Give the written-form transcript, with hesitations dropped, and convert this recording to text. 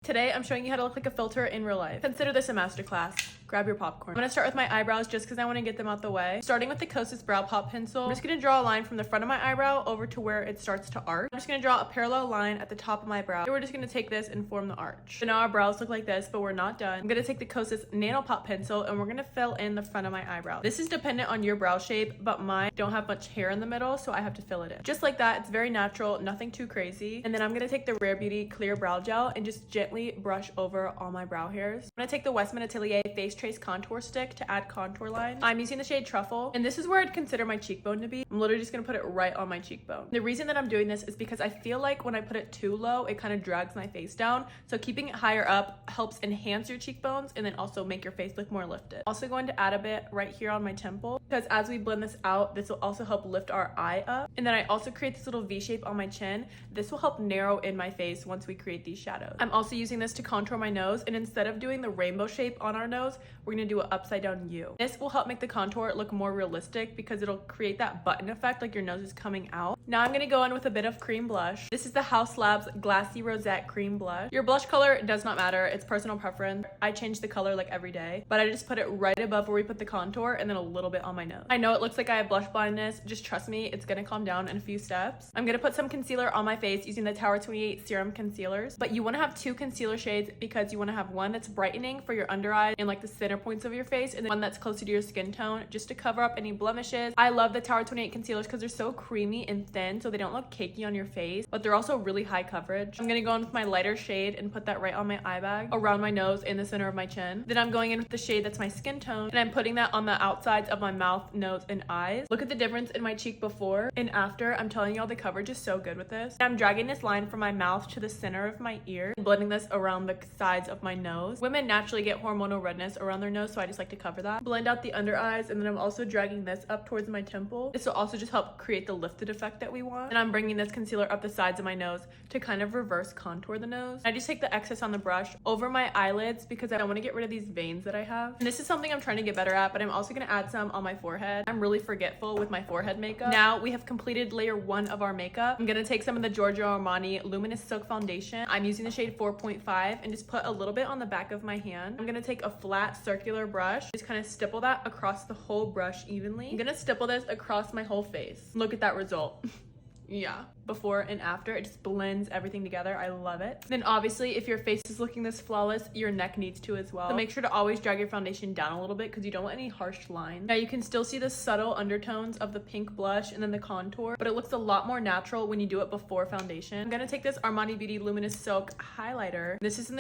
Today, I'm showing you how to look like a filter in real life. Consider this a masterclass. Grab your popcorn. I'm gonna start with my eyebrows just because I want to get them out the way. Starting with the Kosas Brow Pop Pencil, I'm just gonna draw a line from the front of my eyebrow over to where it starts to arch. I'm just gonna draw a parallel line at the top of my brow. And we're just gonna take this and form the arch. So now our brows look like this, but we're not done. I'm gonna take the Kosas Nano Pop Pencil and we're gonna fill in the front of my eyebrow. This is dependent on your brow shape, but mine don't have much hair in the middle, so I have to fill it in. Just like that, it's very natural, nothing too crazy. And then I'm gonna take the Rare Beauty Clear Brow Gel and just gently brush over all my brow hairs. I'm gonna take the Westman Atelier Face Trace Contour Stick to add contour lines. I'm using the shade Truffle, and this is where I'd consider my cheekbone to be. I'm literally just gonna put it right on my cheekbone. The reason that I'm doing this is because I feel like when I put it too low, it kind of drags my face down. So keeping it higher up helps enhance your cheekbones and then also make your face look more lifted. Also going to add a bit right here on my temple, because as we blend this out, this will also help lift our eye up. And then I also create this little V shape on my chin. This will help narrow in my face once we create these shadows. I'm also using this to contour my nose, and instead of doing the rainbow shape on our nose, we're gonna do an upside down U. This will help make the contour look more realistic because it'll create that button effect like your nose is coming out. Now I'm gonna go in with a bit of cream blush. This is the Haus Labs Glassy Rosette Cream Blush. Your blush color does not matter, it's personal preference. I change the color like every day, but I just put it right above where we put the contour and then a little bit on my nose. I know it looks like I have blush blindness, just trust me, it's gonna calm down in a few steps. I'm gonna put some concealer on my face using the Tower 28 Serum Concealers, but you wanna have two concealer shades because you wanna have one that's brightening for your under eyes and like the center points of your face, and then one that's closer to your skin tone just to cover up any blemishes. I love the Tower 28 concealers because they're so creamy and thin, so they don't look cakey on your face, but they're also really high coverage. I'm gonna go in with my lighter shade and put that right on my eye bag, around my nose and the center of my chin. Then I'm going in with the shade that's my skin tone, and I'm putting that on the outsides of my mouth, nose, and eyes. Look at the difference in my cheek before and after. I'm telling y'all, the coverage is so good with this. I'm dragging this line from my mouth to the center of my ear and blending this around the sides of my nose. Women naturally get hormonal redness around their nose, so I just like to cover that. Blend out the under eyes, and then I'm also dragging this up towards my temple. This will also just help create the lifted effect that we want. And I'm bringing this concealer up the sides of my nose to kind of reverse contour the nose. I just take the excess on the brush over my eyelids because I want to get rid of these veins that I have. And this is something I'm trying to get better at, but I'm also going to add some on my forehead. I'm really forgetful with my forehead makeup. Now we have completed layer 1 of our makeup. I'm going to take some of the Giorgio Armani Luminous Silk Foundation. I'm using the shade 4.5 and just put a little bit on the back of my hand. I'm going to take a flat circular brush, just kind of stipple that across the whole brush evenly. I'm going to stipple this across my whole face. Look at that result. Yeah, before and after, it just blends everything together. I love it. Then obviously, if your face is looking this flawless, your neck needs to as well. So make sure to always drag your foundation down a little bit because you don't want any harsh lines. Now you can still see the subtle undertones of the pink blush and then the contour, but it looks a lot more natural when you do it before foundation. I'm gonna take this Armani Beauty Luminous Silk highlighter. This is in the